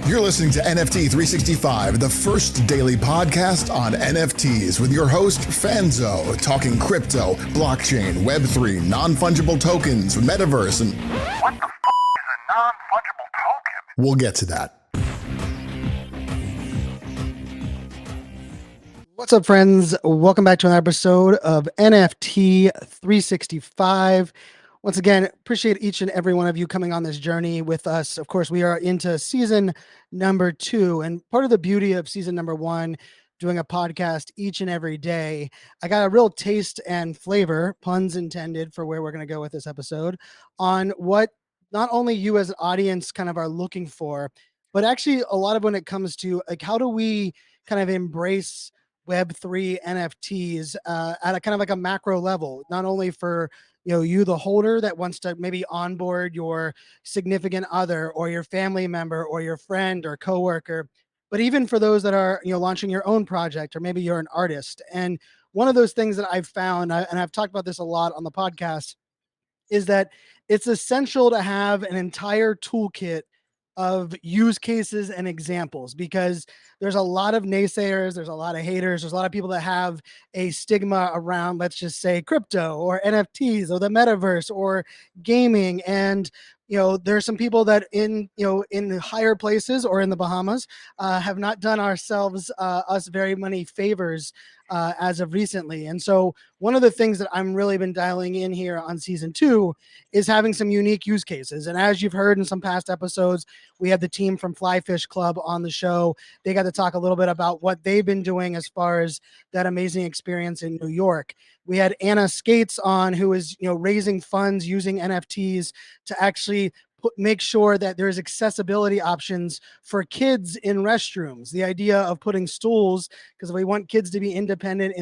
You're listening to NFT 365, the first daily podcast on NFTs with your host, Fanzo, talking crypto, blockchain, Web3, non-fungible tokens, metaverse, and... What the f*** is a non-fungible token? We'll get to that. What's up, friends? Welcome back to another episode of NFT 365. Once again, appreciate each and every one of you coming on this journey with us. Of course, we are into season number 2, and part of the beauty of season number 1, doing a podcast each and every day, I got a real taste and flavor, puns intended, for where we're going to go with this episode, on what not only you as an audience kind of are looking for, but actually a lot of when it comes to like, how do we kind of embrace Web3 NFTs at a kind of like a macro level, not only for you, the holder that wants to maybe onboard your significant other or your family member or your friend or coworker, but even for those that are launching your own project, or maybe you're an artist. And one of those things that I've found, and I've talked about this a lot on the podcast, is that it's essential to have an entire toolkit of use cases and examples, because there's a lot of naysayers, there's a lot of haters, there's a lot of people that have a stigma around, let's just say, crypto or NFTs or the metaverse or gaming. And there's some people that in the higher places or in the Bahamas have not done us very many favors as of recently. And so one of the things that I'm really been dialing in here on season 2 is having some unique use cases. And as you've heard in some past episodes, we had the team from Flyfish Club on the show. They got to talk a little bit about what they've been doing as far as that amazing experience in New York. We had Anna Skates on, who is raising funds using NFTs to actually make sure that there's accessibility options for kids in restrooms. The idea of putting stools, because we want kids to be independent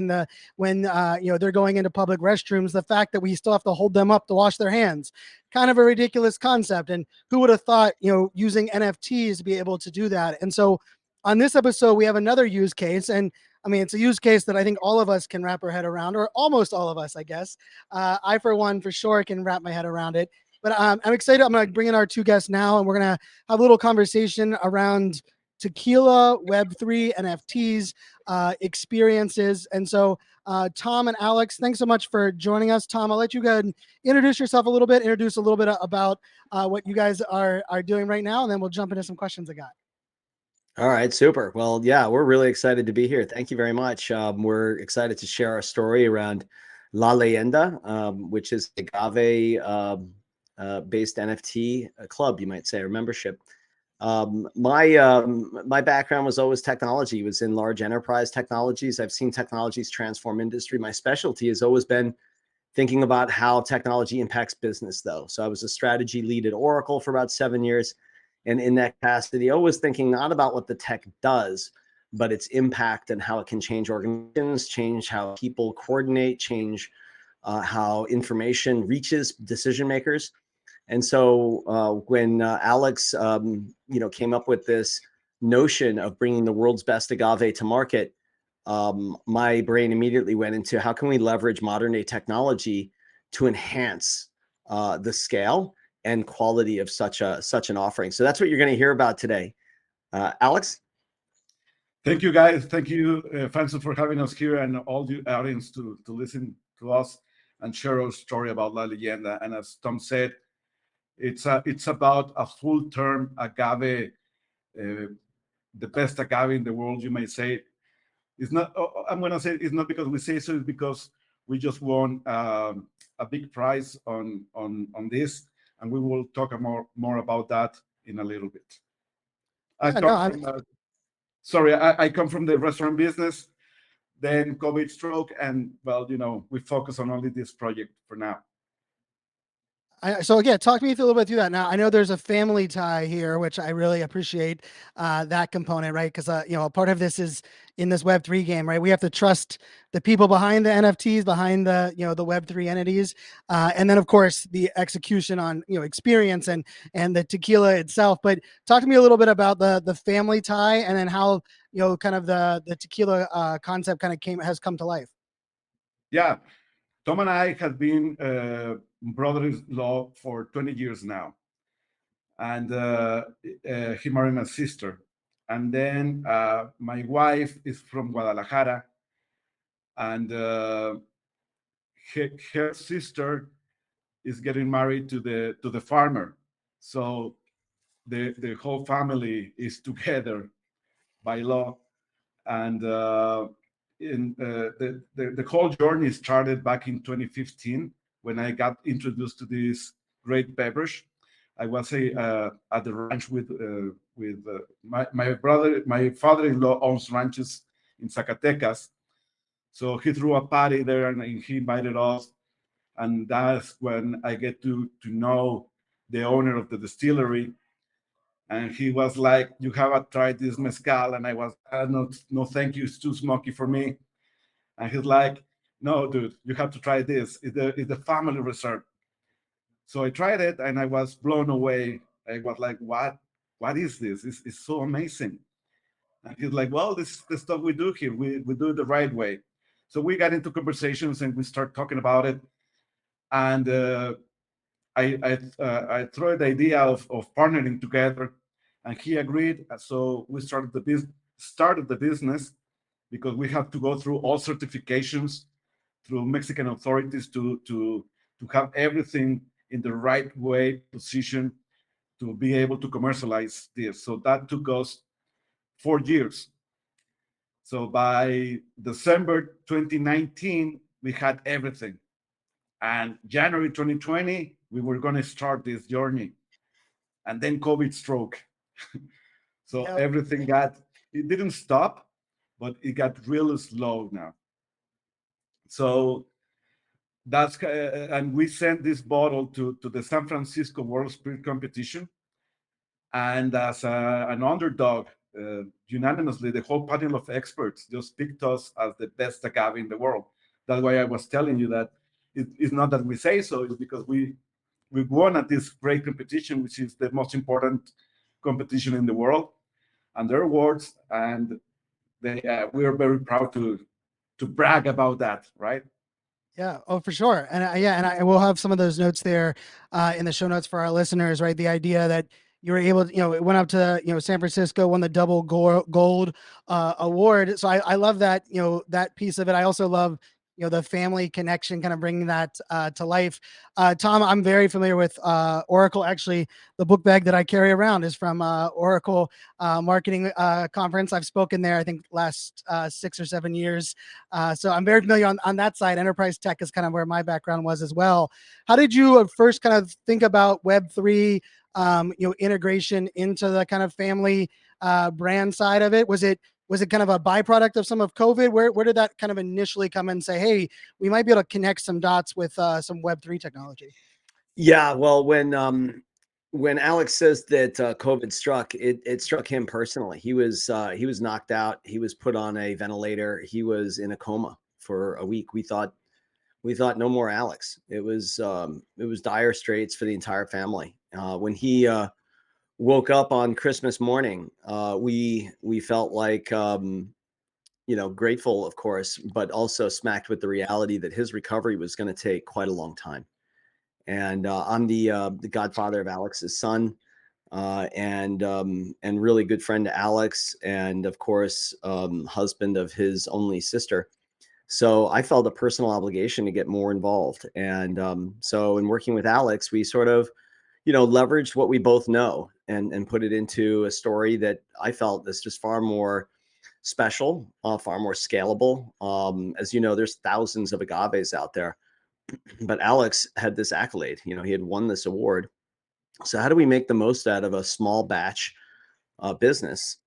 when they're going into public restrooms, the fact that we still have to hold them up to wash their hands, kind of a ridiculous concept. And who would have thought, using NFTs to be able to do that? And so on this episode, we have another use case, and I mean, it's a use case that I think all of us can wrap our head around, or almost all of us, I guess. I, for one, for sure can wrap my head around it. But I'm excited. I'm going to bring in our 2 guests now, and we're going to have a little conversation around tequila, Web3, NFTs, experiences. And so Tom and Alex, thanks so much for joining us. Tom, I'll let you go ahead and introduce yourself a little bit, introduce a little bit about what you guys are doing right now, and then we'll jump into some questions I got. All right, super. Well, yeah, we're really excited to be here. Thank you very much. We're excited to share our story around Leyenda, which is agave based NFT club, you might say, or membership. My background was always technology. It was in large enterprise technologies. I've seen technologies transform industry. My specialty has always been thinking about how technology impacts business, though. So I was a strategy lead at Oracle for about 7 years. And in that capacity, always thinking not about what the tech does, but its impact and how it can change organizations, change how people coordinate, change how information reaches decision makers. And so when Alex, came up with this notion of bringing the world's best agave to market, my brain immediately went into how can we leverage modern day technology to enhance the scale and quality of such an offering. So that's what you're going to hear about today. Alex? Thank you, guys. Thank you, Fanzo, for having us here, and all the audience to listen to us and share our story about La Leyenda. And as Tom said, it's about a full-term agave, the best agave in the world, you may say. It's not. I'm going to say it's not because we say so. It's because we just won a big prize on this. And we will talk more about that in a little bit. I come from the restaurant business, then COVID struck, and we focus on only this project for now. So again, talk to me a little bit through that. Now, I know there's a family tie here, which I really appreciate that component, right? Because a part of this is in this Web3 game, right? We have to trust the people behind the NFTs, behind the the Web3 entities, and then of course the execution on experience and the tequila itself. But talk to me a little bit about the family tie, and then how kind of the tequila concept kind of has come to life. Yeah, Tom and I have been brothers-in-law for 20 years now. and he married my sister. And then my wife is from Guadalajara, and her sister is getting married to the farmer. So the whole family is together by law, and the whole journey started back in 2015 when I got introduced to this great beverage. I was at the ranch with my brother. My father-in-law owns ranches in Zacatecas, so he threw a party there and he invited us, and that's when I get to know the owner of the distillery. And he was like, "You haven't tried this mezcal," and I was, "No, no, thank you. It's too smoky for me." And he's like, "No, dude, you have to try this. It's the family reserve." So I tried it, and I was blown away. I was like, "What? What is this? It's so amazing." And he's like, "Well, this is the stuff we do here. We do it the right way." So we got into conversations, and we start talking about it. And I threw the idea of partnering together, and he agreed. So we started the business because we have to go through all certifications through Mexican authorities to have everything in the right way position to be able to commercialize this. So that took us 4 years. So by December 2019, we had everything. And January 2020, we were going to start this journey. And then COVID struck. So Yep. everything it didn't stop, but it got really slow now. So and we sent this bottle to the San Francisco World Spirit Competition. And as an underdog, unanimously, the whole panel of experts just picked us as the best agave in the world. That's why I was telling you that it's not that we say so, it's because we won at this great competition, which is the most important competition in the world, and their awards, and we are very proud to brag about that, right? Yeah. Oh, for sure. And I will have some of those notes there in the show notes for our listeners, right? The idea that you were able to, it went up to, San Francisco, won the double gold award. So I love that, that piece of it. I also love, the family connection, kind of bringing that to life. Tom, I'm very familiar with Oracle. Actually, the book bag that I carry around is from Oracle marketing conference. I've spoken there, I think, last 6 or 7 years. So I'm very familiar on that side. Enterprise tech is kind of where my background was as well. How did you first kind of think about Web3, integration into the kind of family brand side of it? Was it kind of a byproduct of some of COVID? Where did that kind of initially come and say, hey, we might be able to connect some dots with some Web3 technology? Yeah, well, when Alex says that COVID struck, it struck him personally. He was knocked out. He was put on a ventilator. He was in a coma for a week. We thought no more Alex. It was dire straits for the entire family. When he woke up on Christmas morning, we felt like grateful, of course, but also smacked with the reality that his recovery was going to take quite a long time. And I'm the godfather of Alex's son, and really good friend to Alex, and of course, husband of his only sister. So I felt a personal obligation to get more involved. And so in working with Alex, we sort of, leveraged what we both know and put it into a story that I felt is just far more special, far more scalable. As you know, there's thousands of agaves out there, but Alex had this accolade. He had won this award. So how do we make the most out of a small batch business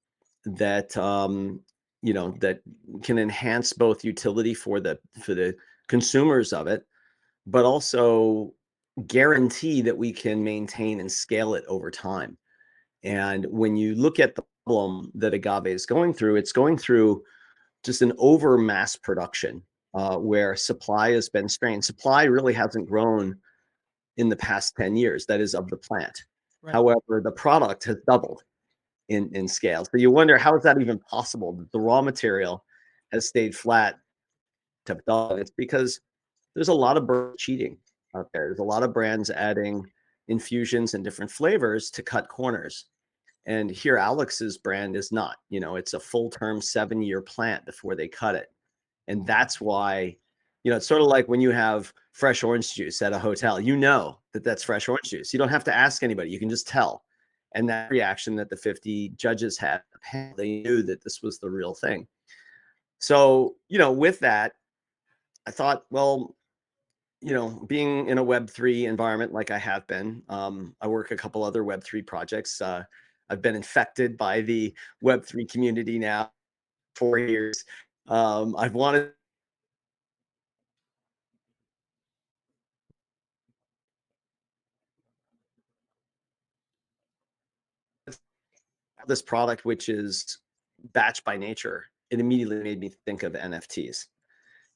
that that can enhance both utility for the consumers of it, but also guarantee that we can maintain and scale it over time? And when you look at the problem that agave is going through, it's going through just an over mass production where supply has been strained. Supply really hasn't grown in the past 10 years, that is, of the plant. Right. However, the product has doubled in scale. So you wonder, how is that even possible? The raw material has stayed flat to double. It's because there's a lot of brands cheating out there. There's a lot of brands adding infusions and different flavors to cut corners. And here, Alex's brand is not. It's a full-term 7-year plant before they cut it. And that's why, it's sort of like when you have fresh orange juice at a hotel, that's fresh orange juice. You don't have to ask anybody. You can just tell. And that reaction that the 50 judges had, they knew that this was the real thing. So, with that, I thought, well, being in a Web3 environment like I have been, I work a couple other Web3 projects. I've been infected by the Web3 community now 4 years. I've wanted this product, which is batch by nature. It immediately made me think of NFTs.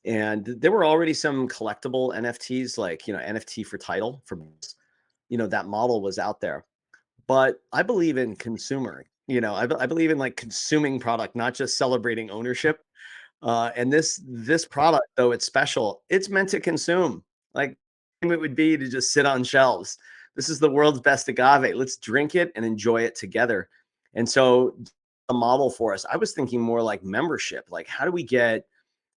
And there were already some collectible NFTs, like, NFT for title, that model was out there. But I believe in consumer, I believe in like consuming product, not just celebrating ownership. And this product, though it's special, it's meant to consume. Like it would be to just sit on shelves. This is the world's best agave. Let's drink it and enjoy it together. And so a model for us, I was thinking more like membership. Like how do we get,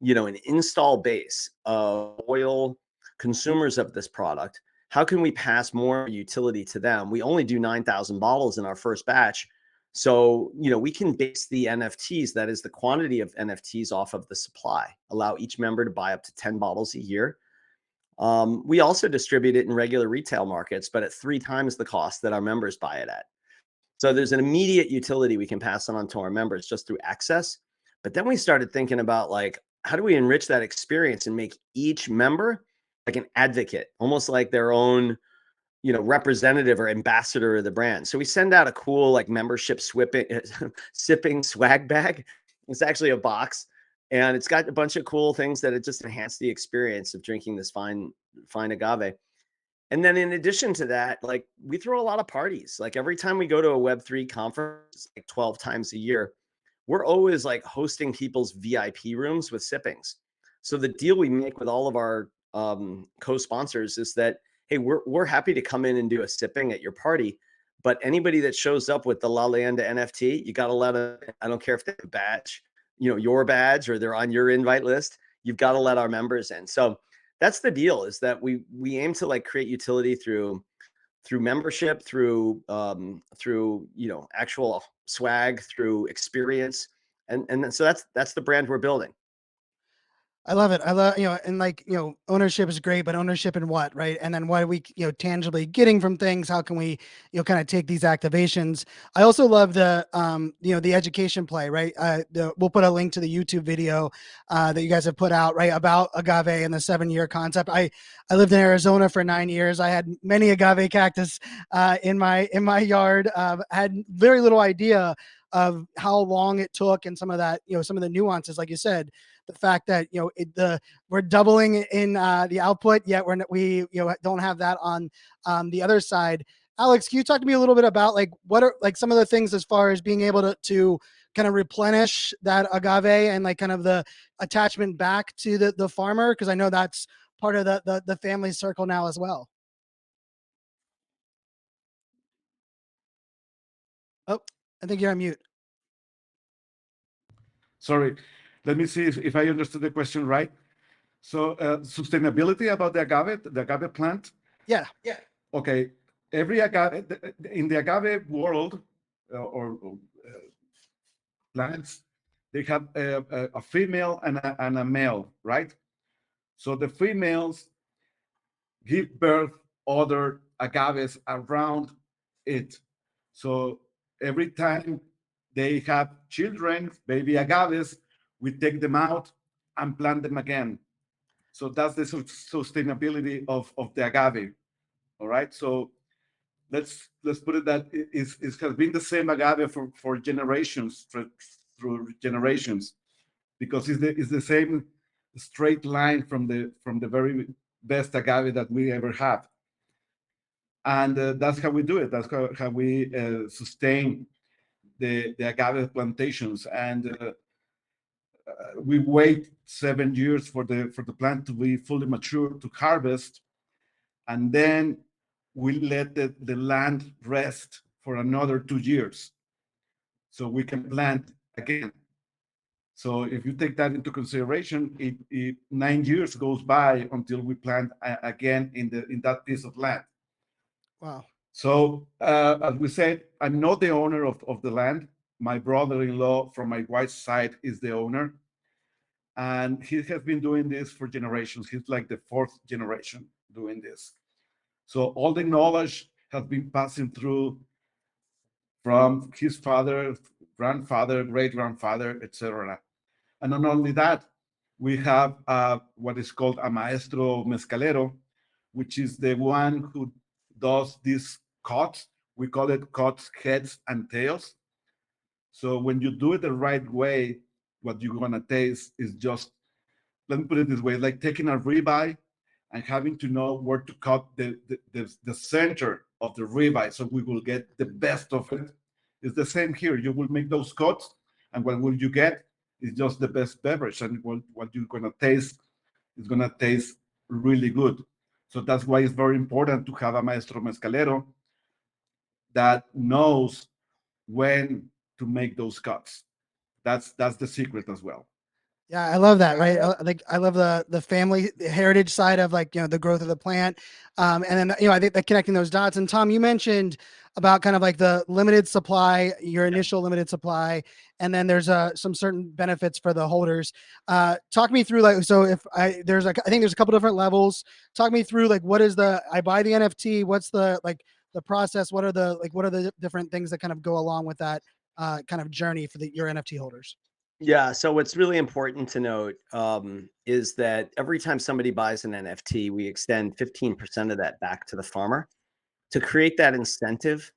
an install base of loyal consumers of this product? How can we pass more utility to them? We only do 9,000 bottles in our first batch. So, we can base the NFTs, that is the quantity of NFTs, off of the supply, allow each member to buy up to 10 bottles a year. We also distribute it in regular retail markets, but at 3 times the cost that our members buy it at. So there's an immediate utility we can pass on to our members just through access. But then we started thinking about like, how do we enrich that experience and make each member like an advocate, almost like their own, representative or ambassador of the brand. So we send out a cool like membership sipping swag bag. It's actually a box, and it's got a bunch of cool things that it just enhance the experience of drinking this fine agave. And then in addition to that, like we throw a lot of parties. Like every time we go to a Web3 conference, like 12 times a year, we're always like hosting people's VIP rooms with sippings. So the deal we make with all of our co-sponsors is that, hey, we're happy to come in and do a sipping at your party, but anybody that shows up with the La Leyenda NFT, you got to let them, I don't care if they have a badge, your badge, or they're on your invite list, you've got to let our members in. So that's the deal, is that we aim to like create utility through membership, through actual swag, through experience, and so that's the brand we're building. I love it. I love, and like, ownership is great, but ownership in what, right? And then what are we, tangibly getting from things? How can we, kind of take these activations? I also love the, the education play, right? We'll put a link to the YouTube video that you guys have put out, right, about agave and the 7-year concept. I lived in Arizona for 9 years. I had many agave cactus in my yard. Had very little idea of how long it took and some of that, some of the nuances, like you said. The fact that we're doubling in the output, yet we don't have that on the other side. Alex, can you talk to me a little bit about like what are like some of the things as far as being able to kind of replenish that agave and like kind of the attachment back to the farmer, because I know that's part of the family circle now as well. Oh, I think you're on mute. Sorry, let me see if I understood the question right. So sustainability about the agave plant. Yeah. Okay, every agave in the agave world or plants, they have a female and a male, right? So the females give birth other agaves around it. So every time they have children, baby agaves, we take them out and plant them again. So that's the sustainability of the agave. All right. So let's put it that it has been the same agave for generations, through generations, because it's the same straight line from the very best agave that we ever have. And that's how we do it. That's how we sustain the agave plantations. And we wait 7 years for the plant to be fully mature to harvest, and then we let the land rest for another 2 years, so we can plant again. So if you take that into consideration, it 9 years goes by until we plant again in that piece of land. Wow. So as we said, I'm not the owner of the land. My brother-in-law from my wife's side is the owner, and he has been doing this for generations. He's like the fourth generation doing this. So all the knowledge has been passing through from his father, grandfather, great-grandfather, etc. And not only that, we have what is called a maestro mezcalero, which is the one who does these cuts. We call it cuts, heads, and tails. So when you do it the right way, what you're gonna taste is just, let me put it this way, like taking a ribeye and having to know where to cut the center of the ribeye so we will get the best of it. It's the same here. You will make those cuts, and what will you get is just the best beverage, and what you're gonna taste is gonna taste really good. So that's why it's very important to have a maestro mezcalero that knows when to make those cuts. That's the secret as well. Yeah, I love that. Right, like I love the family heritage side of, like, the growth of the plant, and then I think that connecting those dots. And Tom, you mentioned about kind of like the limited supply, your initial limited supply, and then there's some certain benefits for the holders. Talk me through, like, so if I think there's a couple different levels. Talk me through, like, what is I buy the NFT? What's the process? What are the different things that kind of go along with that kind of journey for your NFT holders? Yeah. So what's really important to note is that every time somebody buys an NFT, we extend 15% of that back to the farmer to create that incentive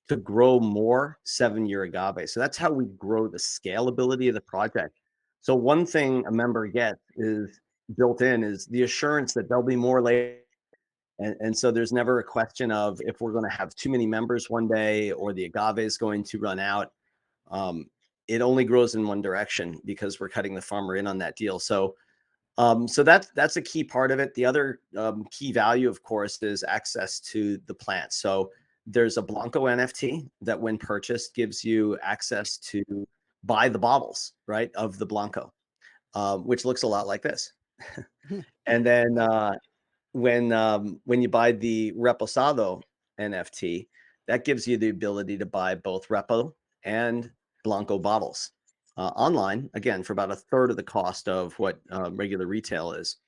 to grow more 7-year agave. So that's how we grow the scalability of the project. So one thing a member gets is built in is the assurance that there'll be more later. And so there's never a question of if we're going to have too many members one day or the agave is going to run out. It only grows in one direction because we're cutting the farmer in on that deal. So that's a key part of it. The other key value, of course, is access to the plant. So there's a Blanco NFT that, when purchased, gives you access to buy the bottles, right, of the Blanco, which looks a lot like this. And then when you buy the Reposado NFT, that gives you the ability to buy both Repo and Blanco bottles online, again, for about a third of the cost of what regular retail is.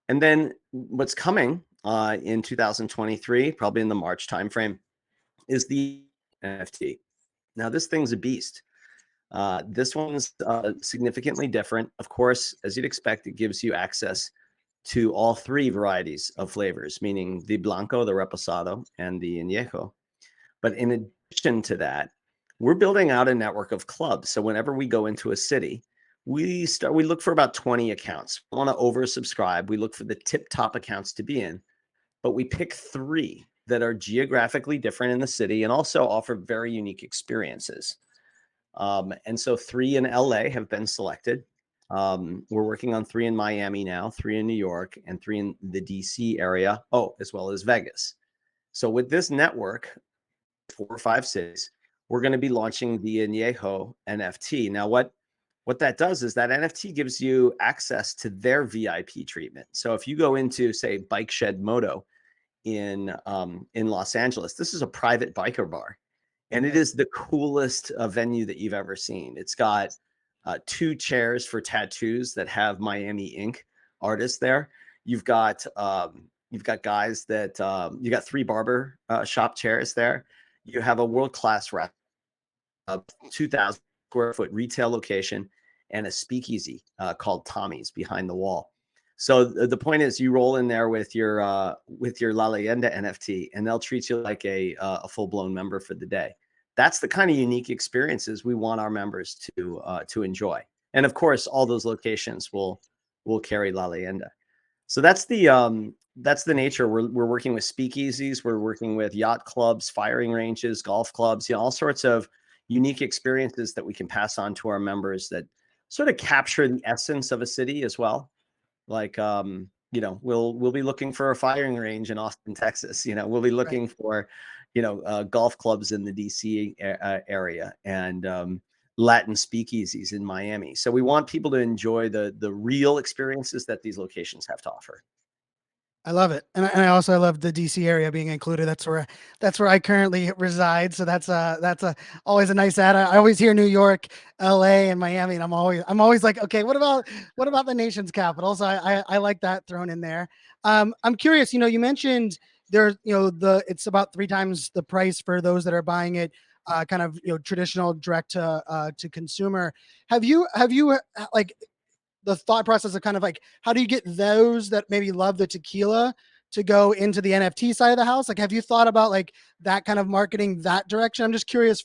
And then what's coming in 2023, probably in the March timeframe, is the NFT. Now, this thing's a beast. This one's significantly different. Of course, as you'd expect, it gives you access to all three varieties of flavors, meaning the Blanco, the Reposado, and the Añejo. But in addition to that, we're building out a network of clubs. So whenever we go into a city, we look for about 20 accounts. We want to oversubscribe. We look for the tip top accounts to be in, but we pick 3 that are geographically different in the city and also offer very unique experiences. And so 3 in LA have been selected. We're working on 3 in Miami now, 3 in New York, and 3 in the DC area. Oh, as well as Vegas. So with this network, 4 or 5 cities, we're going to be launching the Añejo NFT. Now, what that does is that NFT gives you access to their VIP treatment. So if you go into, say, Bike Shed Moto in Los Angeles, this is a private biker bar, and it is the coolest venue that you've ever seen. It's got 2 chairs for tattoos that have Miami Ink artists there. You've got guys that you got 3 barber shop chairs there. You have a world-class 2,000 square foot retail location and a speakeasy called Tommy's behind the wall. So the point is, you roll in there with your La Leyenda NFT, and they'll treat you like a full-blown member for the day. That's the kind of unique experiences we want our members to enjoy. And of course, all those locations will carry La Leyenda. So that's the nature. We're working with speakeasies, we're working with yacht clubs, firing ranges, golf clubs, all sorts of unique experiences that we can pass on to our members that sort of capture the essence of a city as well. Like we'll be looking for a firing range in Austin, Texas. We'll be looking for, golf clubs in the DC area, and Latin speakeasies in Miami. So we want people to enjoy the real experiences that these locations have to offer. I love it, and I also love the DC area being included. That's where I currently reside. So that's always a nice add. I always hear New York, LA, and Miami, and I'm always like, okay, what about the nation's capital? So I like that thrown in there. I'm curious. You mentioned there's it's about 3 times the price for those that are buying it, kind of traditional direct to consumer. Have you like the thought process of kind of like, how do you get those that maybe love the tequila to go into the NFT side of the house? Like, have you thought about like that kind of marketing that direction? I'm just curious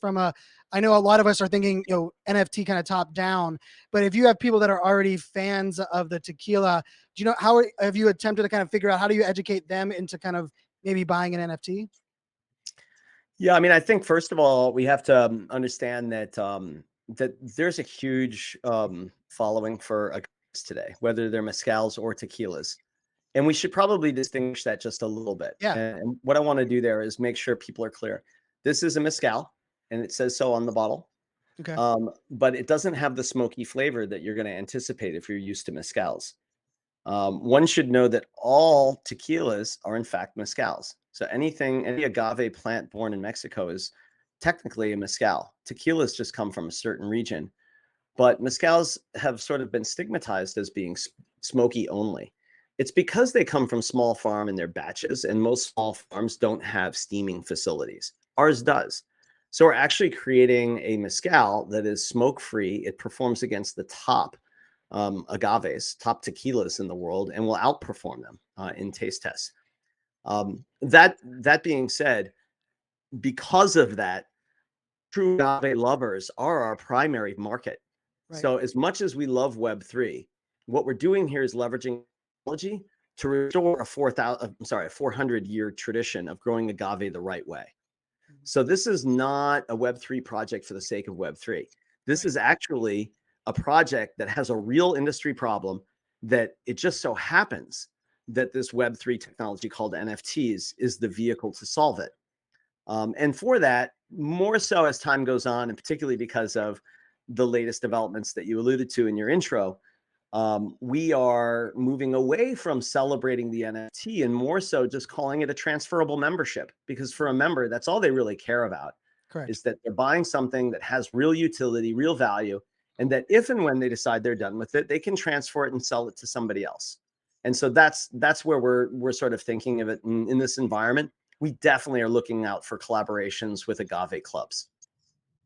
I know a lot of us are thinking, NFT kind of top down, but if you have people that are already fans of the tequila, how have you attempted to kind of figure out how do you educate them into kind of maybe buying an NFT? Yeah, I mean, I think first of all, we have to understand that that there's a huge following for agaves today, whether they're mezcals or tequilas, and we should probably distinguish that just a little bit. Yeah. And what I want to do there is make sure people are clear. This is a mezcal, and it says so on the bottle. Okay. But it doesn't have the smoky flavor that you're going to anticipate if you're used to mezcals. One should know that all tequilas are in fact mezcals. So any agave plant born in Mexico is technically a mezcal. Tequilas just come from a certain region, but mezcals have sort of been stigmatized as being smoky only. It's because they come from small farm in their batches, and most small farms don't have steaming facilities. Ours does. So we're actually creating a mezcal that is smoke-free. It performs against the top agaves, top tequilas in the world, and will outperform them in taste tests. That being said, because of that, true agave lovers are our primary market. Right. So as much as we love Web3, what we're doing here is leveraging technology to restore a 400-year tradition of growing agave the right way. So this is not a Web3 project for the sake of Web3. This is actually a project that has a real industry problem that it just so happens that this Web3 technology called NFTs is the vehicle to solve it. And for that, more so as time goes on, and particularly because of the latest developments that you alluded to in your intro, we are moving away from celebrating the NFT and more so just calling it a transferable membership, because for a member, that's all they really care about. Correct. Is that they're buying something that has real utility, real value, and that if and when they decide they're done with it, they can transfer it and sell it to somebody else. And so that's where we're sort of thinking of it in this environment. We definitely are looking out for collaborations with agave clubs.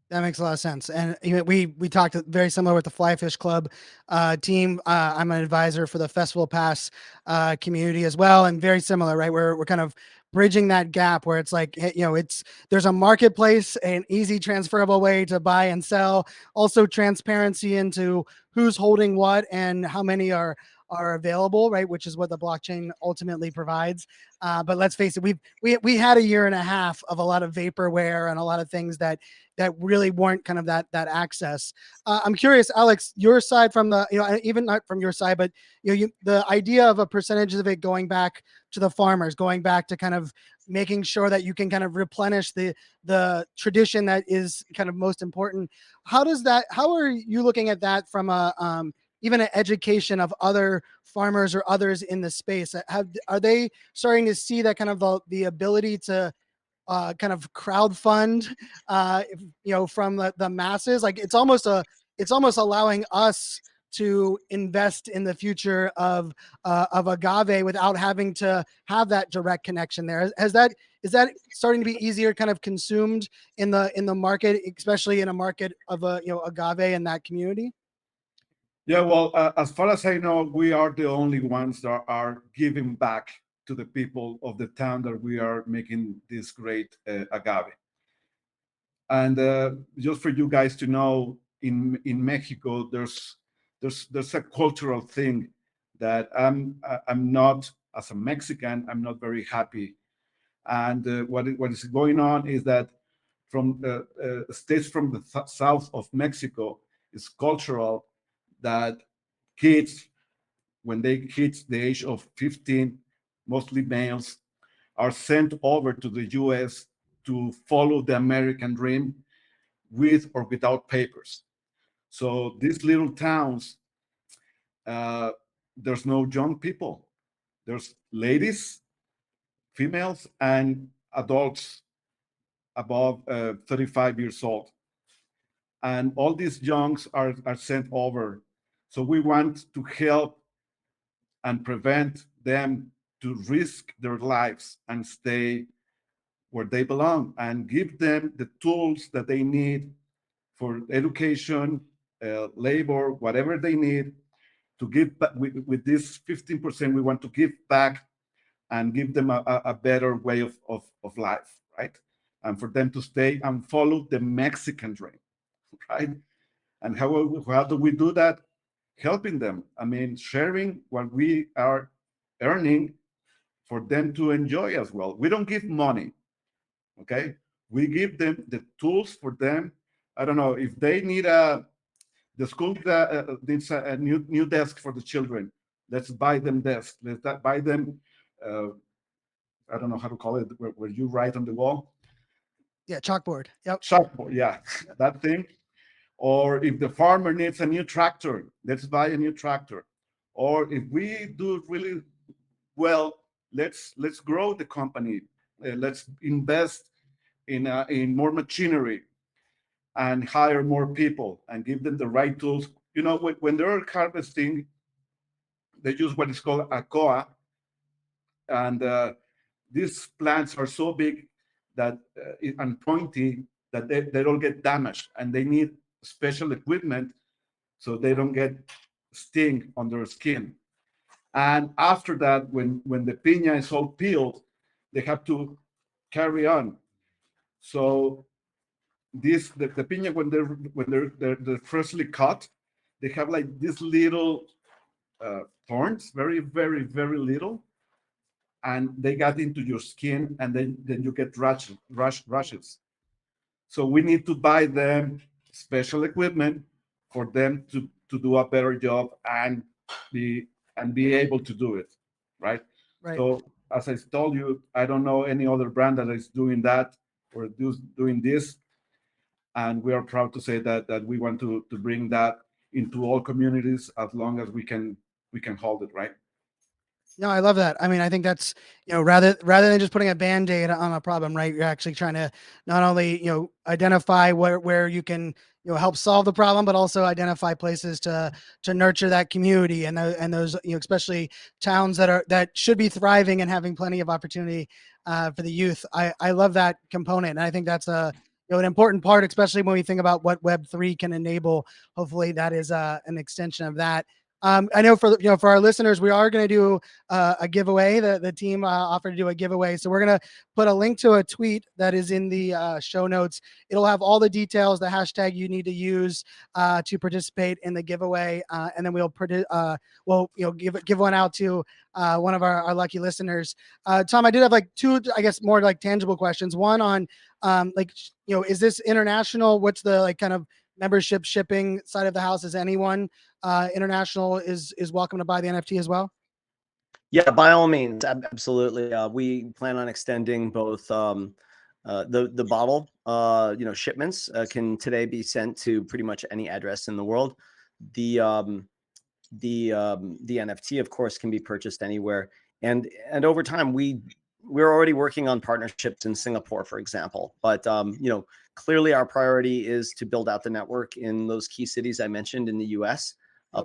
That makes a lot of sense. And we talked very similar with the Fly Fish Club team. I'm an advisor for the Festival Pass community as well, and very similar, right? We're kind of bridging that gap where it's like, there's a marketplace, an easy transferable way to buy and sell, also transparency into who's holding what and how many are available, right? Which is what the blockchain ultimately provides. But let's face it, we had a year and a half of a lot of vaporware and a lot of things that really weren't kind of that access. I'm curious, Alex, your side from the, even not from your side, but the idea of a percentage of it going back to the farmers, going back to kind of making sure that you can kind of replenish the tradition that is kind of most important. How are you looking at that from a even an education of other farmers or others in the space? Are they starting to see that kind of the ability to kind of crowdfund, from the masses? Like it's almost allowing us to invest in the future of agave without having to have that direct connection there. Is that starting to be easier kind of consumed in the market, especially in a market of agave in that community? Yeah, well, as far as I know, we are the only ones that are giving back to the people of the town that we are making this great agave. And just for you guys to know, in Mexico, there's a cultural thing that I'm not, as a Mexican, I'm not very happy. And what is going on is that from states from the south of Mexico, it's cultural that kids when they hit the age of 15, mostly males, are sent over to the US to follow the American dream with or without papers. So these little towns, there's no young people. There's ladies, females, and adults above 35 years old. And all these youngs are sent over. So we want to help and prevent them to risk their lives and stay where they belong and give them the tools that they need for education, labor, whatever they need to give back. With this 15%, we want to give back and give them a better way of life, right? And for them to stay and follow the Mexican dream, right? And how do we do that? Helping them. I mean, sharing what we are earning for them to enjoy as well. We don't give money, okay? We give them the tools for them. I don't know if they need the school needs a new desk for the children. Let's buy them desks. Let's buy them. I don't know how to call it, where you write on the wall. Yeah, chalkboard. Yep. Chalkboard. Yeah, that thing. Or if the farmer needs a new tractor, let's buy a new tractor. Or if we do really well, let's grow the company. Let's invest in more machinery and hire more people and give them the right tools. You know, when they're harvesting, they use what is called a coa, and these plants are so big that and pointy that they don't get damaged, and they need special equipment so they don't get sting on their skin. And after that, when the piña is all peeled, they have to carry on. So the piña, when they're freshly cut, they have like these little thorns, very, very, very little, and they get into your skin, and then you get rashes. So we need to buy them special equipment for them to do a better job and be able to do it, right? Right. So as I told you, I don't know any other brand that is doing that or doing this, and we are proud to say that we want to bring that into all communities as long as we can hold it, right? No, I love that. I mean, I think that's, rather than just putting a Band-Aid on a problem, right? You're actually trying to not only, identify where you can, help solve the problem, but also identify places to nurture that community and those, especially towns that should be thriving and having plenty of opportunity for the youth. I love that component. And I think that's an important part, especially when we think about what Web3 can enable. Hopefully that is an extension of that. I know for our listeners, we are going to do a giveaway. The team offered to do a giveaway, so we're going to put a link to a tweet that is in the show notes. It'll have all the details, the hashtag you need to use to participate in the giveaway, and then we'll give one out to one of our lucky listeners. Tom, I did have like two, I guess, more like tangible questions. One on is this international? What's the kind of membership shipping side of the house? Is anyone international is welcome to buy the NFT as well? Yeah, by all means, absolutely. We plan on extending both the bottle, shipments can today be sent to pretty much any address in the world. The NFT, of course, can be purchased anywhere. And over time, we're already working on partnerships in Singapore, for example. But clearly, our priority is to build out the network in those key cities I mentioned in the U.S.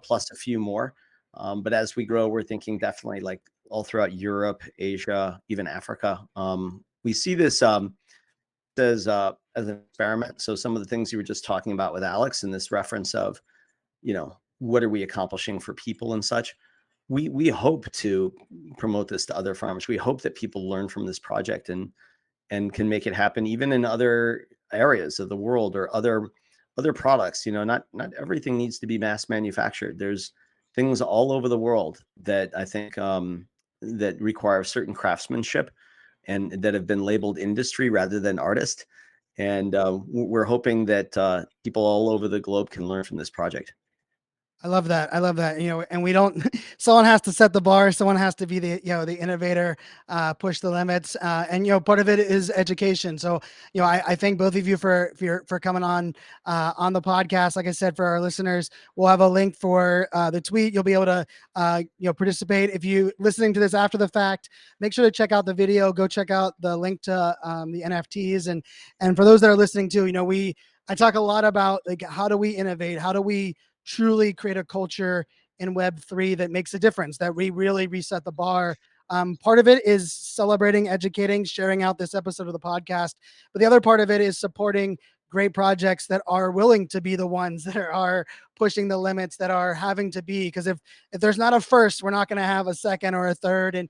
Plus a few more. But as we grow, we're thinking definitely like all throughout Europe, Asia, even Africa. We see this as an experiment. So some of the things you were just talking about with Alex and this reference of, what are we accomplishing for people and such? We hope to promote this to other farmers. We hope that people learn from this project and can make it happen even in other areas of the world or other products. Not everything needs to be mass manufactured. There's things all over the world that I think that require certain craftsmanship and that have been labeled industry rather than artist. And we're hoping that people all over the globe can learn from this project. I love that. I love that. And we don't, someone has to set the bar. Someone has to be the innovator, push the limits. And, part of it is education. So, I thank both of you for coming on the podcast. Like I said, for our listeners, we'll have a link for the tweet. You'll be able to, participate. If you listening to this after the fact, make sure to check out the video, go check out the link to the NFTs. And for those that are listening to, I talk a lot about like, how do we innovate? How do we truly create a culture in Web3 that makes a difference, that we really reset the bar. Part of it is celebrating, educating, sharing out this episode of the podcast. But the other part of it is supporting great projects that are willing to be the ones that are pushing the limits, that are having to be, because if there's not a first, we're not going to have a second or a third and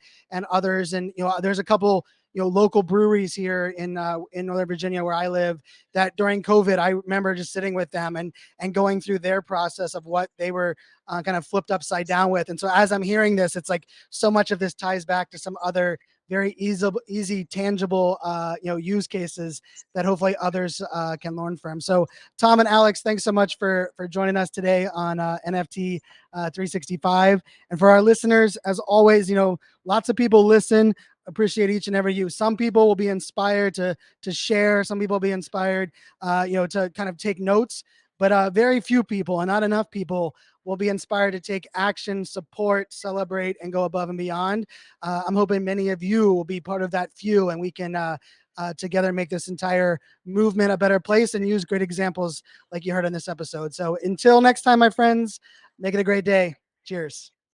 others. And, there's a couple, local breweries here in Northern Virginia where I live that during COVID, I remember just sitting with them and going through their process of what they were kind of flipped upside down with. And so as I'm hearing this, it's like so much of this ties back to some other very easy, tangible, use cases that hopefully others can learn from. So Tom and Alex, thanks so much for joining us today on NFT 365. And for our listeners, as always, lots of people listen. Appreciate each and every you. Some people will be inspired to share. Some people will be inspired, to kind of take notes. But very few people, and not enough people, will be inspired to take action, support, celebrate, and go above and beyond. I'm hoping many of you will be part of that few, and we can together make this entire movement a better place and use great examples like you heard in this episode. So until next time, my friends, make it a great day. Cheers.